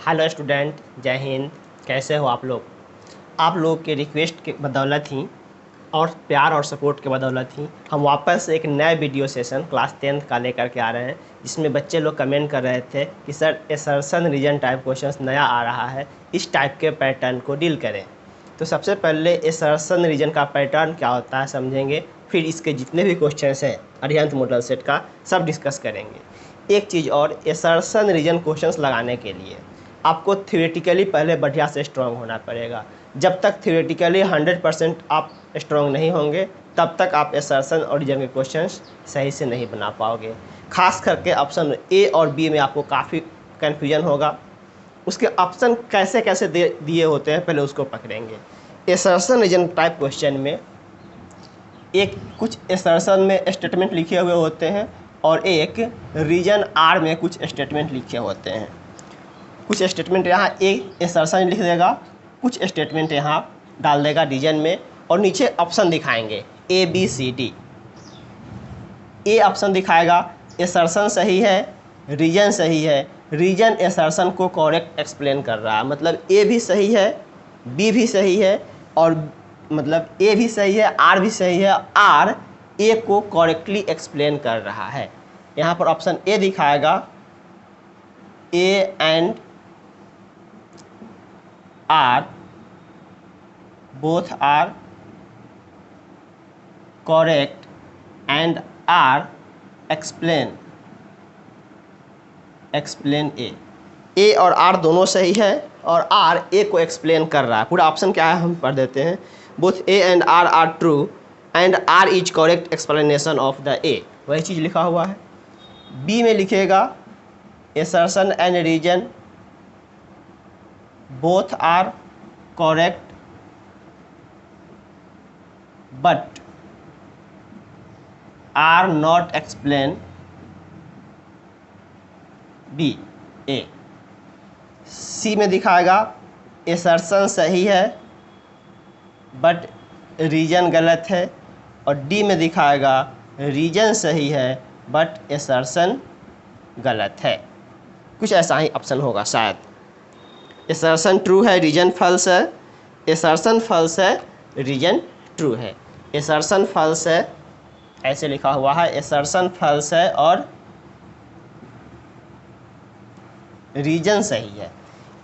Hello student, जय हिंद। कैसे हो आप लोग? आप लोग के रिक्वेस्ट के बदौलत ही और प्यार और सपोर्ट के बदौलत ही हम वापस एक नए वीडियो सेशन क्लास 10th का लेकर के आ रहे हैं, जिसमें बच्चे लोग कमेंट कर रहे थे कि sir assertion reason type questions नया आ रहा है, इस टाइप के पैटर्न को डील करें। तो सबसे पहले असर्शन रीजन का पैटर्न क्या होता है समझेंगे, फिर इसके जितने भी क्वेश्चंस हैं अरिहंत मॉडल सेट का सब डिस्कस करेंगे। एक चीज़ और, असर्शन रीजन क्वेश्चंस लगाने के लिए आपको थ्योरेटिकली पहले बढ़िया से स्ट्रांग होना पड़ेगा। जब तक थ्योरेटिकली 100% आप स्ट्रांग नहीं होंगे तब तक आप असर्शन और रीजन के क्वेश्चंस सही से नहीं बना पाओगे। खास करके ऑप्शन ए और बी में आपको काफ़ी कन्फ्यूजन होगा। उसके ऑप्शन कैसे कैसे दिए होते हैं पहले उसको पकड़ेंगे। असर्शन रीजन टाइप क्वेश्चन में एक कुछ असर्शन में स्टेटमेंट लिखे हुए होते हैं और एक रीजन आर में कुछ स्टेटमेंट लिखे होते हैं। कुछ स्टेटमेंट यहाँ एक असर्शन लिख देगा, कुछ स्टेटमेंट यहाँ डाल देगा रीजन में, और नीचे ऑप्शन दिखाएंगे A B C D. A option दिखाएगा असर्शन सही है, रीजन सही है, रीजन असर्शन को करेक्ट एक्सप्लेन कर रहा है, मतलब ए भी सही है, बी भी सही है, और मतलब ए भी सही है, आर भी सही है, आर ए को करेक्टली एक्सप्लेन कर रहा है। यहाँ पर ऑप्शन ए दिखाएगा A and R both are correct and are explain A और आर दोनों सही है और आर ए को एक्सप्लेन कर रहा है। पूरा ऑप्शन क्या है हम पढ़ देते हैं। Both A and R are true and R is correct explanation of the A, वही चीज़ लिखा हुआ है। बी में लिखेगा assertion and reason both are correct but are not explain B A। C में दिखाएगा असर्शन सही है बट रीजन गलत है, और डी में दिखाएगा रीजन सही है बट असर्शन गलत है। कुछ ऐसा ही ऑप्शन होगा शायद। असर्शन ट्रू है, रीजन फॉल्स है, असर्शन फॉल्स है, रीजन ट्रू है। असर्शन फॉल्स है, ऐसे लिखा हुआ है, असर्शन फॉल्स है और रीजन सही है।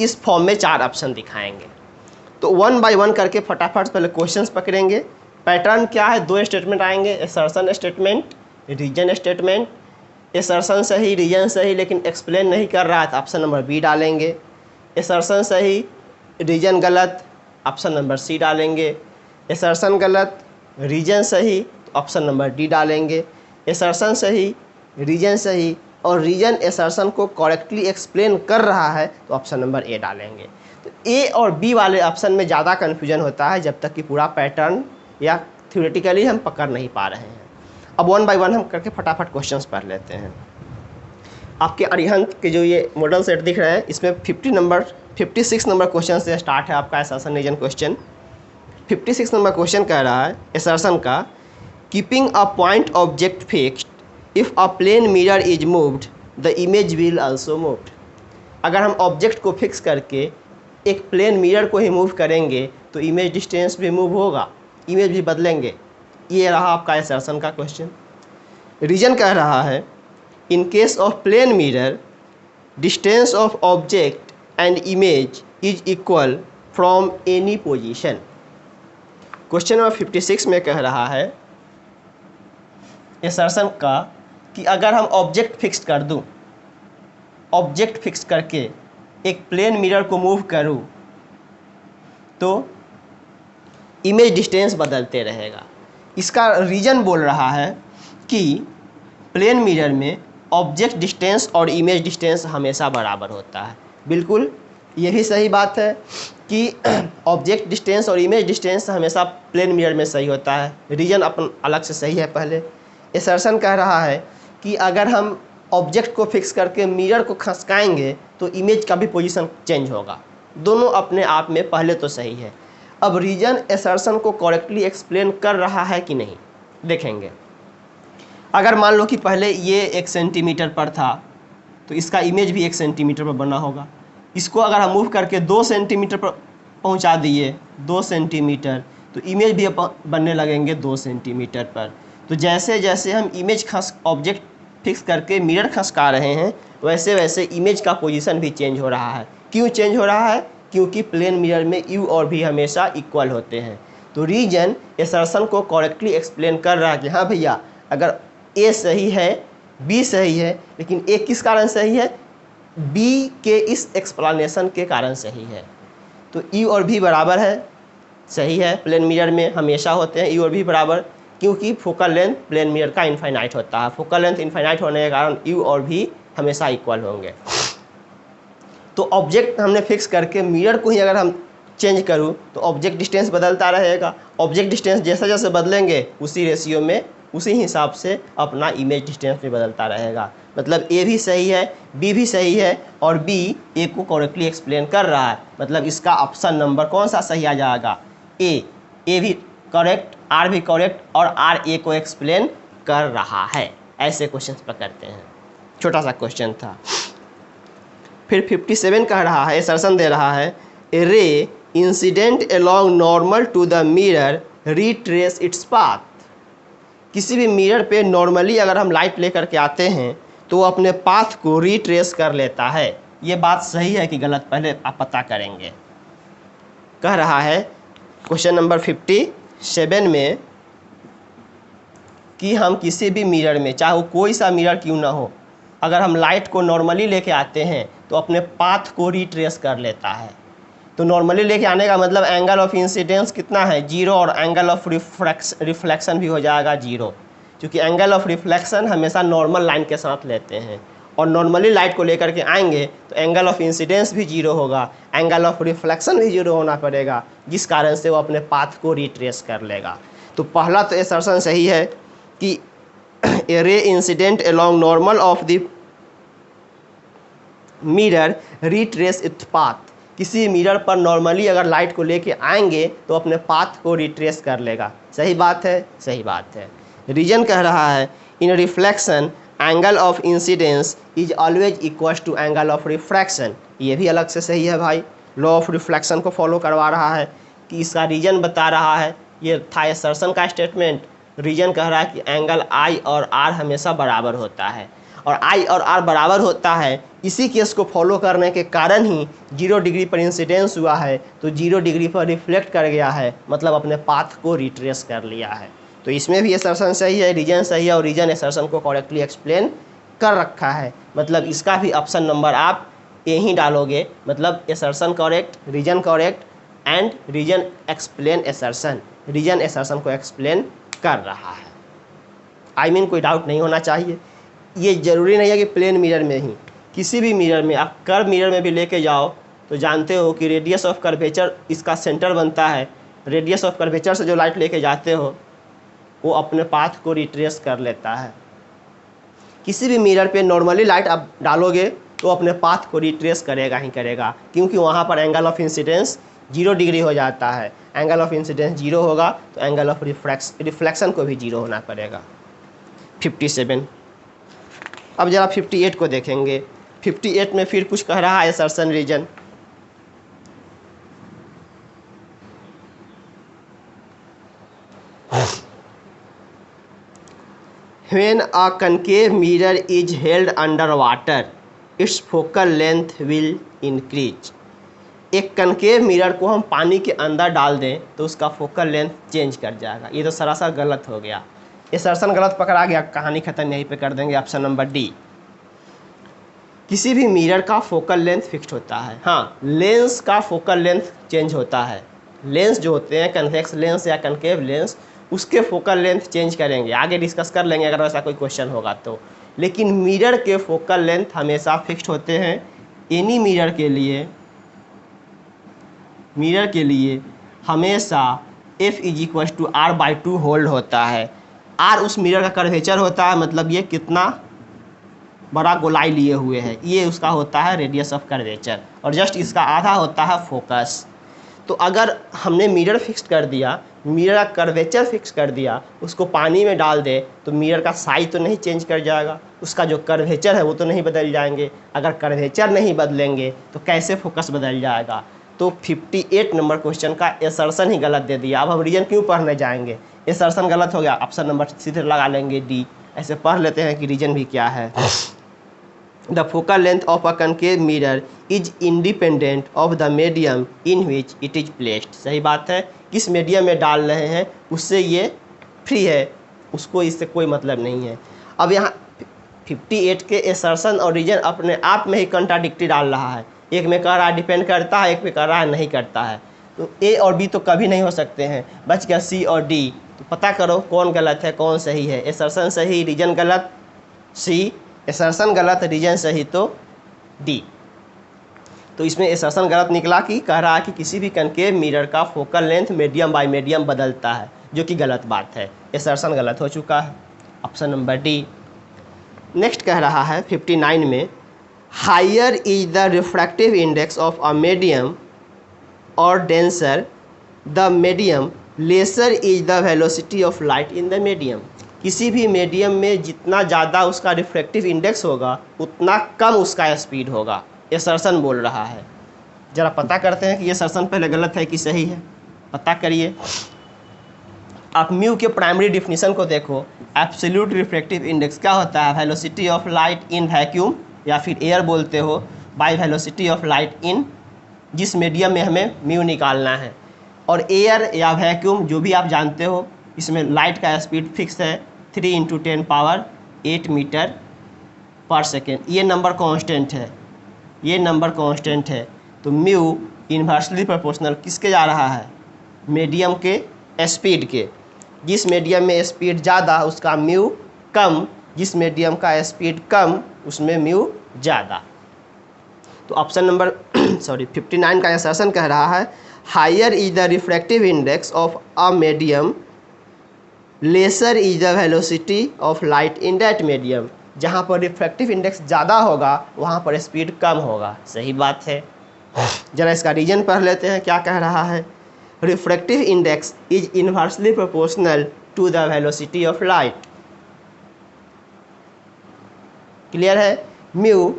इस फॉर्म में 4 ऑप्शन दिखाएंगे। तो 1 बाय 1 करके फटाफट पहले क्वेश्चंस पकड़ेंगे। पैटर्न क्या है, 2 स्टेटमेंट आएंगे, assertion statement, reason statement. Assertion सही, रीजन सही लेकिन एक्सप्लेन नहीं कर रहा है तो ऑप्शन नंबर बी डालेंगे। असर्शन सही, रीजन गलत, ऑप्शन नंबर सी डालेंगे। असर्शन गलत, रीजन सही, तो ऑप्शन नंबर डी डालेंगे। असर्शन सही, रीजन सही और रीजन असर्शन को करेक्टली एक्सप्लेन कर रहा है तो ऑप्शन नंबर ए डालेंगे। तो ए और बी वाले ऑप्शन में ज़्यादा कन्फ्यूजन होता है जब तक कि पूरा पैटर्न या थ्योरेटिकली हम पकड़ नहीं पा रहे हैं। अब 1 बाय 1 हम करके फटाफट क्वेश्चंस पढ़ लेते हैं। आपके अरिहंत के जो ये मॉडल सेट दिख रहे हैं इसमें 56 नंबर क्वेश्चन से स्टार्ट है आपका assertion reason question. 56 number question कह रहा है असर्शन का, keeping a point object fixed if a plane mirror is moved the image will also moved. अगर हम ऑब्जेक्ट को फिक्स करके एक प्लेन मिरर को ही मूव करेंगे तो इमेज डिस्टेंस भी मूव होगा, इमेज भी बदलेंगे। ये रहा आपका असर्शन का क्वेश्चन। रीजन कह रहा है, in case of plane mirror distance of object and image is equal from any position. Question number 56 में कह रहा है असर्शन का कि अगर हम ऑब्जेक्ट फिक्स कर दूं, ऑब्जेक्ट फिक्स करके एक प्लेन मिरर को मूव करूं तो इमेज डिस्टेंस बदलते रहेगा। इसका रीजन बोल रहा है कि प्लेन मिरर में ऑब्जेक्ट डिस्टेंस और इमेज डिस्टेंस हमेशा बराबर होता है। बिल्कुल ये भी सही बात है कि ऑब्जेक्ट डिस्टेंस और इमेज डिस्टेंस हमेशा प्लेन मिरर में सही होता है, रीजन अपन अलग से सही है। पहले असर्शन कह रहा है कि अगर हम ऑब्जेक्ट को फिक्स करके मिरर को खसकाएंगे तो इमेज का भी पोजीशन चेंज होगा। दोनों अपने आप में पहले तो सही है। अब रीजन असर्शन को करेक्टली एक्सप्लेन कर रहा है कि नहीं देखेंगे। अगर मान लो कि पहले ये 1 सेंटीमीटर पर था तो इसका इमेज भी 1 सेंटीमीटर पर बना होगा। इसको अगर हम मूव करके 2 सेंटीमीटर पर पहुंचा दिए, 2 सेंटीमीटर, तो इमेज भी बनने लगेंगे 2 सेंटीमीटर पर। तो जैसे जैसे हम इमेज ऑब्जेक्ट फिक्स करके मिरर खसका रहे हैं, वैसे वैसे इमेज का पोजीशन भी चेंज हो रहा है। क्यों चेंज हो रहा है? क्योंकि प्लेन मिरर में यू और भी हमेशा इक्वल होते हैं। तो रीजन असर्शन को करेक्टली एक्सप्लेन कर रहा है कि हाँ भैया, अगर ए सही है, बी सही है, लेकिन ए किस कारण सही है? बी के इस एक्सप्लेनेशन के कारण सही है। तो यू और भी बराबर है, सही है, प्लेन मिरर में हमेशा होते हैं यू और भी बराबर, क्योंकि फोकल लेंथ प्लेन मिरर का इनफाइनाइट होता है। फोकल लेंथ इनफाइनाइट होने के कारण यू और भी हमेशा इक्वल होंगे। तो ऑब्जेक्ट हमने फिक्स करके मिरर को ही अगर हम चेंज करूँ तो ऑब्जेक्ट डिस्टेंस बदलता रहेगा। ऑब्जेक्ट डिस्टेंस जैसे जैसे बदलेंगे उसी रेशियो में, उसी हिसाब से अपना इमेज डिस्टेंस भी बदलता रहेगा। मतलब ए भी सही है, बी भी सही है, और बी ए को करेक्टली एक्सप्लेन कर रहा है। मतलब इसका ऑप्शन नंबर कौन सा सही आ जाएगा? ए भी करेक्ट, आर भी करेक्ट, और आर ए को एक्सप्लेन कर रहा है। ऐसे क्वेश्चंस पकड़ते हैं। छोटा सा क्वेश्चन था। फिर 57 कह रहा है, असर्शन दे रहा है, a ray incident along normal to the mirror retrace its path. किसी भी मिरर पे नॉर्मली अगर हम लाइट लेकर के आते हैं तो वो अपने पाथ को रिट्रेस कर लेता है। ये बात सही है कि गलत, पहले आप पता करेंगे। कह रहा है क्वेश्चन नंबर 57 में कि हम किसी भी मिरर में, चाहे वो कोई सा मिरर क्यों ना हो, अगर हम लाइट को नॉर्मली लेके आते हैं तो अपने पाथ को रिट्रेस कर लेता है। तो नॉर्मली लेके आने का मतलब एंगल ऑफ इंसिडेंस कितना है? 0, और एंगल ऑफ रिफ्लेक्शन भी हो जाएगा 0, क्योंकि एंगल ऑफ रिफ्लेक्शन हमेशा नॉर्मल लाइन के साथ लेते हैं। और नॉर्मली लाइट को लेकर के आएंगे तो एंगल ऑफ इंसिडेंस भी 0 होगा, एंगल ऑफ रिफ्लेक्शन भी 0 होना पड़ेगा, जिस कारण से वो अपने पाथ को रिट्रेस कर लेगा। तो पहला तो असर्शन सही है कि a ray incident along normal of the mirror retrace its path. किसी मिरर पर नॉर्मली अगर लाइट को लेके आएंगे तो अपने पाथ को रिट्रेस कर लेगा। सही बात है, सही बात है। रीजन कह रहा है, in reflection angle of incidence is always equal to angle of refraction. ये भी अलग से सही है भाई, लॉ ऑफ रिफ्लेक्शन को फॉलो करवा रहा है कि इसका रीजन बता रहा है। ये था असर्शन का स्टेटमेंट। रीजन कह रहा है कि एंगल आई और आर हमेशा बराबर होता है, और आई और आर बराबर होता है, इसी केस को फॉलो करने के कारण ही 0 डिग्री पर इंसिडेंस हुआ है तो 0 डिग्री पर रिफ्लेक्ट कर गया है, मतलब अपने पाथ को रिट्रेस कर लिया है। तो इसमें भी असर्शन सही है, रीजन सही है, और रीजन असर्शन को करेक्टली एक्सप्लेन कर रखा है। मतलब इसका भी ऑप्शन नंबर आप ए ही डालोगे। मतलब assertion correct, reason correct, and reason explain assertion. Reason assertion को एक्सप्लेन कर रहा है। आई मीन कोई डाउट नहीं होना चाहिए। ये ज़रूरी नहीं है कि प्लेन मिरर में ही, किसी भी मिरर में, आप कर्व मिरर में भी लेके जाओ तो जानते हो कि रेडियस ऑफ कर्वेचर इसका सेंटर बनता है। रेडियस ऑफ कर्वेचर से जो लाइट लेके जाते हो वो अपने पाथ को रिट्रेस कर लेता है। किसी भी मिरर पे नॉर्मली लाइट आप डालोगे तो अपने पाथ को रिट्रेस करेगा ही करेगा, क्योंकि वहाँ पर एंगल ऑफ इंसिडेंस 0 डिग्री हो जाता है। एंगल ऑफ इंसिडेंस 0 होगा तो एंगल ऑफ रिफ्लेक्शन को भी 0 होना पड़ेगा। 57। अब जरा 58 को देखेंगे। 58 में फिर कुछ कह रहा है assertion reason. When a concave mirror is held under water, its focal length will increase. एक कनकेव मिरर को हम पानी के अंदर डाल दें तो उसका फोकल लेंथ चेंज कर जाएगा। ये तो सरासर गलत हो गया, असर्शन गलत पकड़ा गया, कहानी खत्म यहीं पे कर देंगे। Option number D. किसी भी मिरर का फोकल लेंथ फिक्स्ड होता है। हाँ, लेंस का फोकल लेंथ चेंज होता है। लेंस जो होते हैं, कन्वेक्स लेंस या कनकेव लेंस, उसके फोकल लेंथ चेंज करेंगे, आगे डिस्कस कर लेंगे अगर वैसा कोई क्वेश्चन होगा तो। लेकिन मिरर के फोकल लेंथ हमेशा फिक्स्ड होते हैं। एनी मिरर के लिए हमेशा f = r/2 होल्ड होता है। r उस मिरर का कर्वेचर होता है, मतलब ये कितना बड़ा गोलाई लिए हुए है, ये उसका होता है रेडियस ऑफ कर्वेचर, और जस्ट इसका आधा होता है फोकस। तो अगर हमने मिरर फिक्स्ड कर दिया, मिरर का कर्वेचर फिक्स कर दिया, उसको पानी में डाल दे तो मिरर का साइज तो नहीं चेंज कर जाएगा, उसका जो कर्वेचर है वो तो नहीं बदल जाएंगे। अगर कर्वेचर नहीं बदलेंगे तो कैसे फोकस बदल जाएगा। तो 58 नंबर क्वेश्चन का एसर्शन ही गलत दे दिया। अब हम रीजन क्यों पढ़ने जाएंगे, एसर्शन गलत हो गया, ऑप्शन नंबर सीधे लगा लेंगे डी। ऐसे पढ़ लेते हैं कि रीजन भी क्या है। The focal length of a concave mirror is independent of the medium in which it is placed. सही बात है, किस मीडियम में डाल रहे हैं उससे ये फ्री है, उसको इससे कोई मतलब नहीं है। अब यहाँ 58 के एसर्शन और रीजन अपने आप में ही कंट्राडिक्टी डाल रहा है, एक में कह रहा है डिपेंड करता है, एक में कह रहा है नहीं करता है। तो ए और बी तो कभी नहीं हो सकते हैं, बच गया सी और डी। तो पता करो कौन गलत है कौन सही है। एसर्शन सही, रीजन गलत, सी। एसर्शन गलत, रीजन सही, तो डी। तो इसमें एसर्शन गलत निकला कि कह रहा है कि किसी भी कनकेव मिरर का focal length medium by medium बदलता है, जो कि गलत बात है। एसर्शन गलत हो चुका है, ऑप्शन नंबर डी। नेक्स्ट कह रहा है 59 में, higher is the refractive index of a medium और denser the medium, lesser is the velocity of light in the medium. किसी भी मीडियम में जितना ज़्यादा उसका रिफ्रैक्टिव इंडेक्स होगा उतना कम उसका स्पीड होगा, एसर्शन बोल रहा है। ज़रा पता करते हैं कि ये एसर्शन पहले गलत है कि सही है, पता करिए। आप म्यू के प्राइमरी डिफिनीशन को देखो, एब्सोल्यूट रिफ्रैक्टिव इंडेक्स क्या होता है, velocity of light in vacuum या फिर एयर बोलते हो, बाय वेलोसिटी ऑफ लाइट इन, जिस मीडियम में हमें म्यू निकालना है। और एयर या वैक्यूम जो भी आप जानते हो, इसमें लाइट का स्पीड फिक्स है 3 × 10⁸ मीटर पर सेकेंड। ये नंबर कांस्टेंट है, ये नंबर कांस्टेंट है। तो म्यू इन्वर्सली प्रोपोर्शनल किसके जा रहा है, मीडियम के स्पीड के। जिस मीडियम में स्पीड ज़्यादा उसका म्यू कम, जिस मीडियम का स्पीड कम उसमें म्यू ज़्यादा। तो ऑप्शन नंबर 59 का एसर्शन कह रहा है, higher is the refractive index of a medium, lesser is the velocity of light in that medium. जहाँ पर रिफ्रैक्टिव इंडेक्स ज़्यादा होगा वहाँ पर स्पीड कम होगा, सही बात है। जरा इसका रीजन पढ़ लेते हैं, क्या कह रहा है, refractive index is inversely proportional to the velocity of light. Clear है, म्यू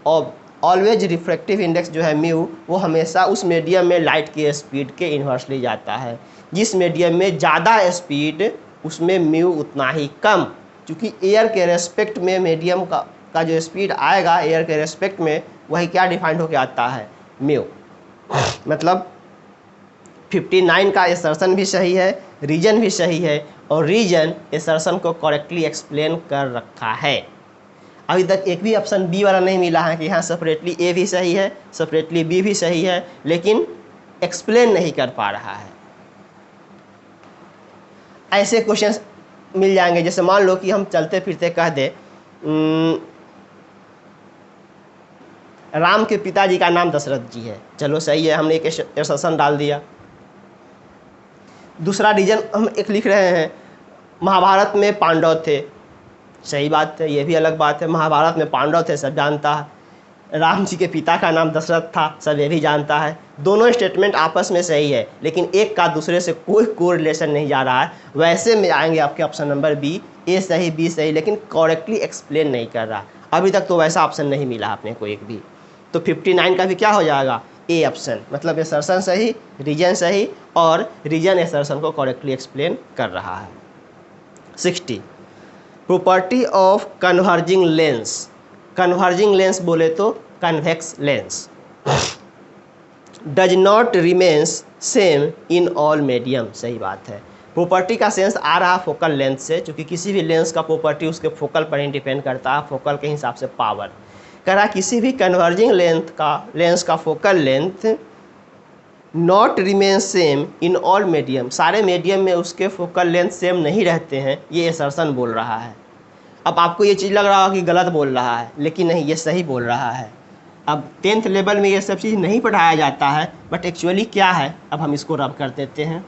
और ऑलवेज रिफ्रैक्टिव इंडेक्स जो है म्यू, वो हमेशा उस मीडियम में लाइट की स्पीड के इन्वर्सली जाता है। जिस मीडियम में ज़्यादा स्पीड उसमें म्यू उतना ही कम, क्योंकि एयर के रेस्पेक्ट में मीडियम का जो स्पीड आएगा एयर के रेस्पेक्ट में, वही क्या डिफाइंड होकर आता है, म्यू। मतलब 59 का एसर्शन भी सही है, रीजन भी सही है, और रीजन एसर्शन को करेक्टली एक्सप्लेन कर रखा है। अभी तक एक भी ऑप्शन बी वाला नहीं मिला है कि हाँ सेपरेटली ए भी सही है, सेपरेटली बी भी सही है, लेकिन एक्सप्लेन नहीं कर पा रहा है। ऐसे क्वेश्चंस मिल जाएंगे, जैसे मान लो कि हम चलते फिरते कह दे राम के पिताजी का नाम दशरथ जी है, चलो सही है, हमने एक एसर्शन डाल दिया। दूसरा रीजन हम एक लिख रहे हैं, महाभारत में पांडव थे, सही बात है, ये भी अलग बात है, महाभारत में पांडव थे सब जानता है। राम जी के पिता का नाम दशरथ था, सब ये भी जानता है। दोनों स्टेटमेंट आपस में सही है, लेकिन एक का दूसरे से कोई कोरिलेशन नहीं जा रहा है। वैसे में आएंगे आपके ऑप्शन नंबर बी, ए सही बी सही, लेकिन करेक्टली एक्सप्लेन नहीं कर रहा। अभी तक तो वैसा ऑप्शन नहीं मिला आपने को एक भी। तो 59 का भी क्या हो जाएगा, ए ऑप्शन, मतलब एसर्शन सही, रीजन सही, और रीजन एसर्शन को करेक्टली एक्सप्लेन कर रहा है। 60 property of converging lens. Converging lens बोले तो convex lens does not remains same in all medium, सही बात है। प्रॉपर्टी का सेंस आ रहा फोकल लेंथ से, क्योंकि किसी भी लेंस का प्रॉपर्टी उसके फोकल पर ही डिपेंड करता है, फोकल के हिसाब से पावर। कह रहा किसी भी कन्वर्जिंग लेंस का focal length not remain same in all medium, सारे मीडियम में उसके फोकल लेंथ सेम नहीं रहते हैं, ये एसर्शन बोल रहा है। अब आपको ये चीज़ लग रहा होगा कि गलत बोल रहा है, लेकिन नहीं, ये सही बोल रहा है। अब 10th लेवल में ये सब चीज़ नहीं पढ़ाया जाता है, बट एक्चुअली क्या है, अब हम इसको रब कर देते हैं।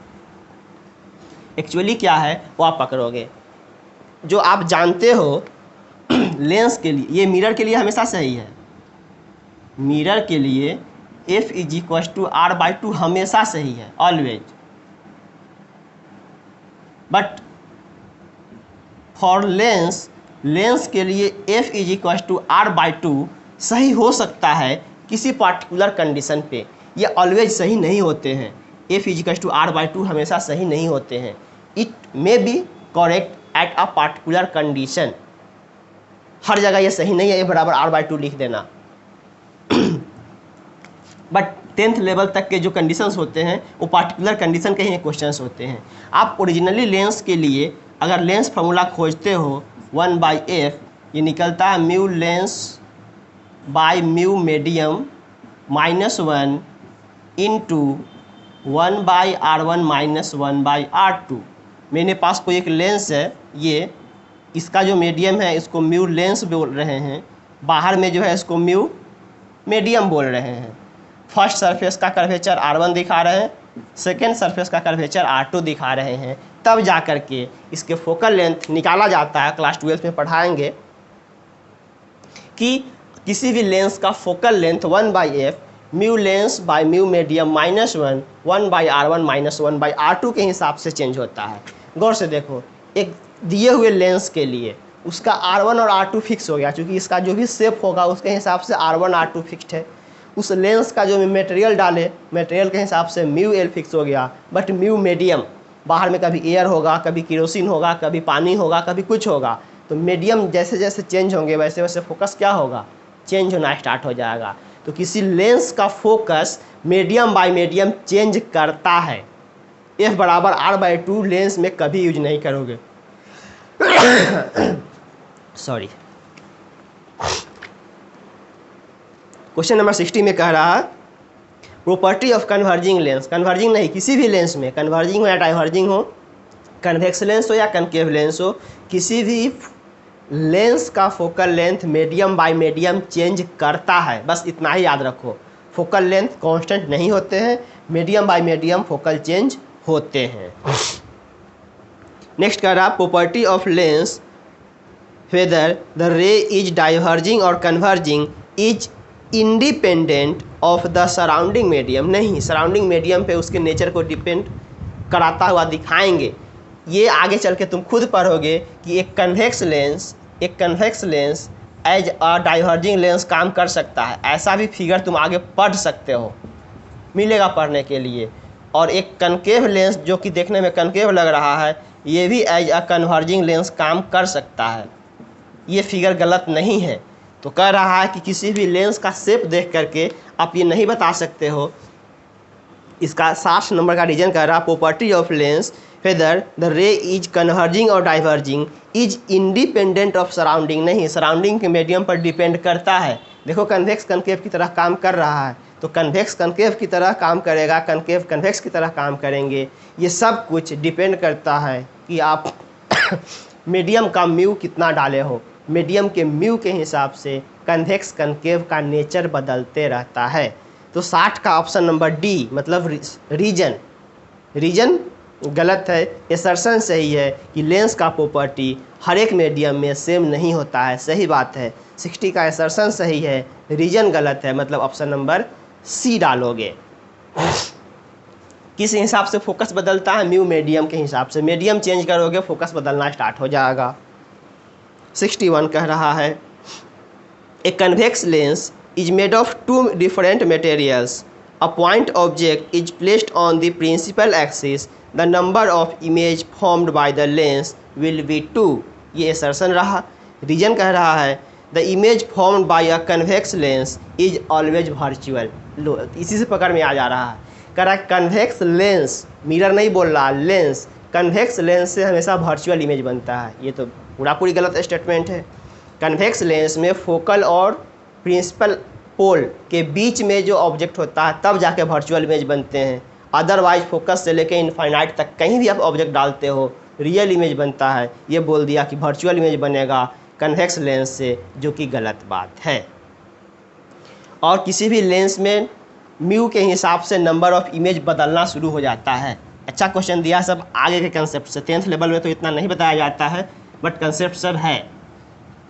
एक्चुअली क्या है वो आप पकड़ोगे, जो आप जानते हो लेंस के लिए, ये मिरर के लिए हमेशा सही है। मिरर के लिए F = R/2 हमेशा सही है, ऑलवेज। बट फॉर लेंस के लिए f is equal to r/2 सही हो सकता है किसी पार्टिकुलर कंडीशन पे। ये ऑलवेज सही नहीं होते हैं, f is equal to r/2 हमेशा सही नहीं होते हैं। It may be correct at a particular condition, हर जगह ये सही नहीं है a बराबर r/2 लिख देना। बट 10th लेवल तक के जो कंडीशंस होते हैं वो पार्टिकुलर कंडीशन के ही क्वेश्चंस होते हैं। आप ओरिजिनली लेंस के लिए अगर लेंस फार्मूला खोजते हो 1/f, ये निकलता है mu lens by mu medium -1 into 1/r1 - 1/r2। मेरे पास कोई एक लेंस है, ये इसका जो मीडियम है इसको म्यू लेंस बोल रहे हैं, बाहर में जो है इसको म्यू मीडियम बोल रहे हैं। फर्स्ट सरफेस का कर्वेचर r1 दिखा रहे हैं, सेकेंड सरफेस का कर्वेचर r2 दिखा रहे हैं, तब जा कर के इसके फोकल लेंथ निकाला जाता है। क्लास 12 में पढ़ाएंगे कि किसी भी लेंस का focal length 1/f mu lens by mu medium -1 1/r1 - 1/r2 के हिसाब से चेंज होता है। गौर से देखो, एक दिए हुए लेंस के लिए उसका r1 और r2 फिक्स हो गया, क्योंकि इसका जो भी शेप होगा उसके हिसाब से r1 r2 फिक्स्ड है। उस लेंस का जो मटेरियल डाले, मटेरियल के हिसाब से म्यू एल फिक्स हो गया। बट म्यू मीडियम, बाहर में कभी एयर होगा, कभी केरोसिन होगा, कभी पानी होगा, कभी कुछ होगा, तो मीडियम जैसे जैसे चेंज होंगे वैसे वैसे फोकस क्या होगा, चेंज होना स्टार्ट हो जाएगा। तो किसी लेंस का focus medium by medium change करता है। f बराबर r/2 लेंस में कभी यूज नहीं करोगे। सॉरी। क्वेश्चन नंबर 60 में कह रहा है property of converging lens. Converging नहीं, किसी भी लेंस में, कन्वर्जिंग हो या डाइवर्जिंग हो, कन्वेक्स लेंस हो या कनकेव लेंस हो, किसी भी लेंस का focal length medium by medium change करता है। बस इतना ही याद रखो, फोकल लेंथ कांस्टेंट नहीं होते हैं, medium by medium focal change होते हैं। नेक्स्ट कह रहा property of lens whether the ray is diverging और converging is independent of the surrounding medium. नहीं, सराउंडिंग मीडियम पे उसके नेचर को डिपेंड कराता हुआ दिखाएंगे। ये आगे चल के तुम खुद पढ़ोगे कि एक convex lens as a diverging lens काम कर सकता है। ऐसा भी फिगर तुम आगे पढ़ सकते हो, मिलेगा पढ़ने के लिए। और एक कनकेव लेंस जो कि देखने में कनकेव लग रहा है, ये भी एज अ कन्वर्जिंग लेंस काम कर सकता है। ये फिगर गलत नहीं है। तो कह रहा है कि किसी भी लेंस का शेप देख करके आप ये नहीं बता सकते हो। इसका 60 नंबर का रीजन कह रहा है property of lens whether the ray is converging और diverging is independent of surrounding. नहीं, सराउंडिंग के मीडियम पर डिपेंड करता है। देखो, कन्वेक्स कनकेव की तरह काम कर रहा है, तो कन्वेक्स कनकेव की तरह काम करेगा, कनकेव कन्वेक्स की तरह काम करेंगे। ये सब कुछ डिपेंड करता है कि आप मीडियम का म्यू कितना डाले हो। मीडियम के म्यू के हिसाब से कन्वेक्स कनकेव का नेचर बदलते रहता है। तो 60 का ऑप्शन नंबर डी मतलब रीजन गलत है, एसर्शन सही है कि लेंस का प्रॉपर्टी हर एक मीडियम में सेम नहीं होता है। सही बात है। 60 का एसर्शन सही है, रीजन गलत है, मतलब ऑप्शन नंबर सी डालोगे। किस हिसाब से फोकस बदलता है, म्यू मीडियम के हिसाब से। मीडियम चेंज करोगे फोकस बदलना स्टार्ट हो जाएगा। 61 कह रहा है a convex lens is made of two different materials. A point object is placed on the principal axis. The number of image formed by the lens will be 2. ये assertion रहा। Reason कह रहा है the image formed by a convex lens is always virtual. लो, इसी से पकड़ में आ जा रहा है। कह रहा है कन्वेक्स लेंस, मिरर नहीं बोल रहा, लेंस, कन्वेक्स लेंस से हमेशा वर्चुअल इमेज बनता है। ये तो पूरी गलत स्टेटमेंट है। कन्वेक्स लेंस में फोकल और प्रिंसिपल पोल के बीच में जो ऑब्जेक्ट होता है तब जाके वर्चुअल इमेज बनते हैं। अदरवाइज फोकस से लेकर इनफाइनाइट तक कहीं भी आप ऑब्जेक्ट डालते हो रियल इमेज बनता है। ये बोल दिया कि वर्चुअल इमेज बनेगा कन्वेक्स लेंस से, जो कि गलत बात है। और किसी भी लेंस में म्यू के हिसाब से नंबर ऑफ इमेज बदलना शुरू हो जाता है। अच्छा क्वेश्चन दिया, सब आगे के कंसेप्ट से। 10th लेवल में तो इतना नहीं बताया जाता है, बट कंसेप्ट सब है।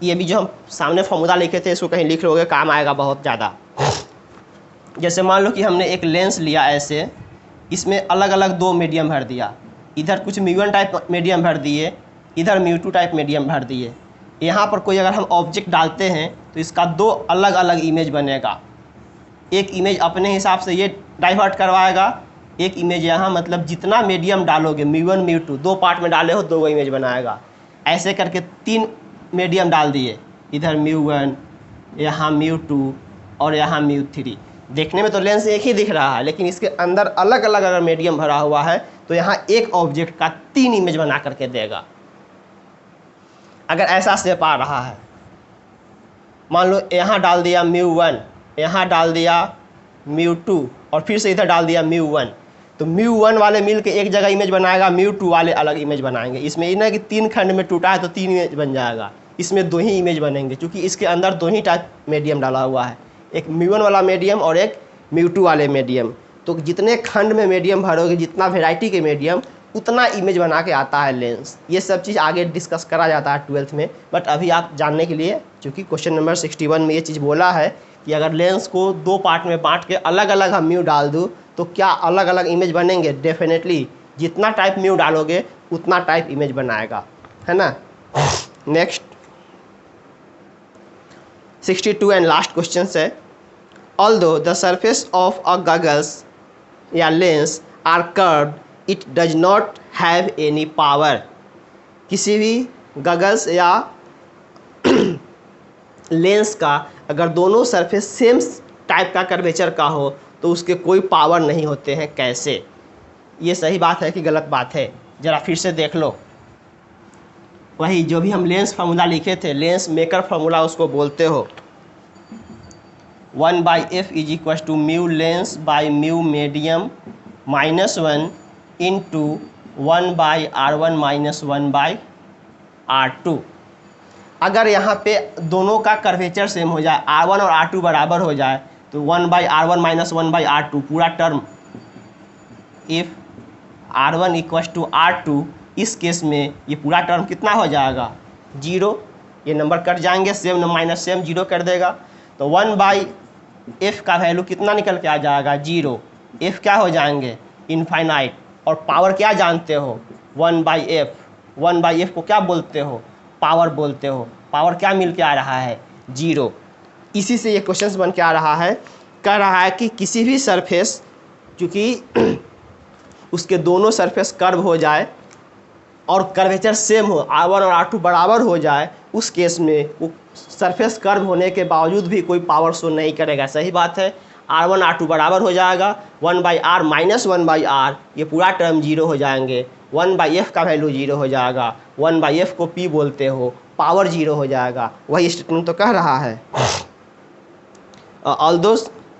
ये भी जो हम सामने फॉर्मूला लिखे थे इसको कहीं लिख लोगे, काम आएगा बहुत ज़्यादा। जैसे मान लो कि हमने एक लेंस लिया ऐसे, इसमें अलग अलग 2 मीडियम भर दिया, इधर कुछ म्यू1 टाइप मीडियम भर दिए, इधर म्यू2 टाइप मीडियम भर दिए। यहाँ पर कोई अगर हम ऑब्जेक्ट डालते हैं तो इसका दो अलग अलग इमेज बनेगा। एक इमेज अपने हिसाब से ये डाइवर्ट करवाएगा, एक इमेज यहाँ, मतलब जितना मीडियम डालोगे म्यू1 म्यू2 दो पार्ट में डाले हो दो इमेज बनाएगा। ऐसे करके 3 मीडियम डाल दिए, इधर म्यू1, यहाँ म्यू2 और यहाँ म्यू3। देखने में तो लेंस एक ही दिख रहा है, लेकिन इसके अंदर अलग अलग अगर मीडियम भरा हुआ है तो यहाँ एक ऑब्जेक्ट का 3 इमेज बना करके देगा। अगर ऐसा शेप आ रहा है, मान लो यहाँ डाल दिया म्यू1, यहाँ डाल दिया म्यू2 और फिर से इधर डाल दिया म्यू1, तो म्यू1 वाले मिल के एक जगह इमेज बनाएगा, म्यू2 वाले अलग इमेज बनाएंगे। इसमें ये ना कि 3 खंड में टूटा है तो 3 इमेज बन जाएगा, इसमें 2 ही इमेज बनेंगे, क्योंकि इसके अंदर 2 ही टाइप मीडियम डाला हुआ है, एक म्यू1 वाला मीडियम और एक म्यू2 वाले मीडियम। तो जितने खंड में मीडियम भरोगे, जितना वेराइटी के मीडियम, उतना इमेज बना के आता है लेंस। ये सब चीज़ आगे डिस्कस करा जाता है 12th में, बट अभी आप जानने के लिए, चूँकि क्वेश्चन नंबर 61 में ये चीज़ बोला है कि अगर लेंस को 2 पार्ट में बांट के अलग अलग हम म्यू डाल दूँ तो क्या अलग अलग इमेज बनेंगे? डेफिनेटली, जितना टाइप म्यू डालोगे उतना टाइप इमेज बनाएगा, है ना। नेक्स्ट 62 एंड लास्ट क्वेश्चन है, although the surface of a goggles या lens are curved it does not have any power. किसी भी गॉगल्स या लेंस का अगर दोनों सरफेस सेम टाइप का कर्वेचर का हो तो उसके कोई पावर नहीं होते हैं। कैसे? ये सही बात है कि गलत बात है? ज़रा फिर से देख लो। वही जो भी हम लेंस फार्मूला लिखे थे, लेंस मेकर फार्मूला उसको बोलते हो, 1/f is equal to mu lens by mu medium minus 1 into 1/r1 minus 1/r2। अगर यहाँ पे दोनों का कर्वेचर सेम हो जाए, r1 और r2 बराबर हो जाए, तो 1/r1 माइनस 1/r2 पूरा term, if r1 equal to r2, इस केस में ये पूरा टर्म कितना हो जाएगा? 0। ये नंबर कट जाएंगे, सेम माइनस सेम 0 कर देगा, तो 1/f का वैल्यू कितना निकल के आ जाएगा? 0। f क्या हो जाएंगे? इनफाइनाइट। और पावर क्या जानते हो? 1/f। 1/f को क्या बोलते हो? पावर बोलते हो। पावर क्या मिल के आ रहा है? 0। इसी से ये क्वेश्चन बन के आ रहा है, कह रहा है कि किसी भी सरफेस, चूँकि उसके दोनों सरफेस कर्व हो जाए और कर्वेचर सेम हो, r1 और r2 बराबर हो जाए, उस केस में वो सरफेस कर्व होने के बावजूद भी कोई पावर शो नहीं करेगा। सही बात है, r1 r2 बराबर हो जाएगा, 1/r माइनस 1/r, ये पूरा टर्म 0 हो जाएंगे, 1/f का वैल्यू 0 हो जाएगा, 1/f को p बोलते हो, पावर 0 हो जाएगा। वही स्टेटमेंट तो कह रहा है, although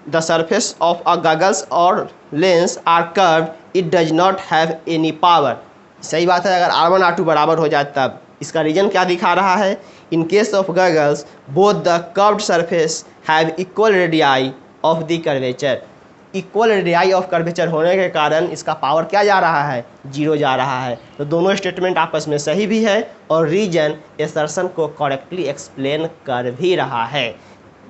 the surface of a goggles और lens are curved it does not have any power. सही बात है, अगर r1 r2 बराबर हो जाए तब। इसका रीजन क्या दिखा रहा है? In case of goggles both the curved surface have equal radii of the curvature. Equal radii of curvature होने के कारण इसका पावर क्या जा रहा है? 0 जा रहा है। तो दोनों स्टेटमेंट आपस में सही भी है और रीजन एसर्शन को करेक्टली एक्सप्लेन कर भी रहा है,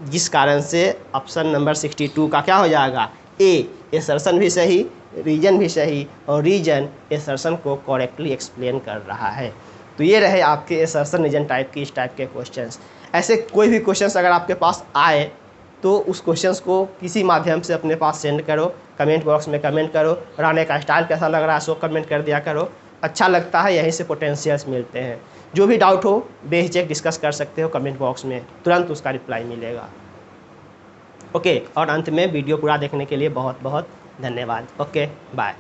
जिस कारण से ऑप्शन नंबर 62 का क्या हो जाएगा? ए। एसर्शन भी सही, रीजन भी सही, और रीजन एसर्शन को करेक्टली एक्सप्लेन कर रहा है। तो ये रहे आपके एसर्शन रीजन टाइप की, इस टाइप के क्वेश्चंस। ऐसे कोई भी क्वेश्चंस अगर आपके पास आए तो उस क्वेश्चंस को किसी माध्यम से अपने पास सेंड करो, कमेंट बॉक्स में कमेंट करो। पढ़ाने का स्टाइल कैसा लग रहा है सो कमेंट कर दिया करो। अच्छा लगता है, यहीं से पोटेंशियल्स मिलते हैं। जो भी डाउट हो बेहिचक डिस्कस कर सकते हो कमेंट बॉक्स में, तुरंत उसका रिप्लाई मिलेगा। ओके, और अंत में वीडियो पूरा देखने के लिए बहुत बहुत धन्यवाद। Okay, bye.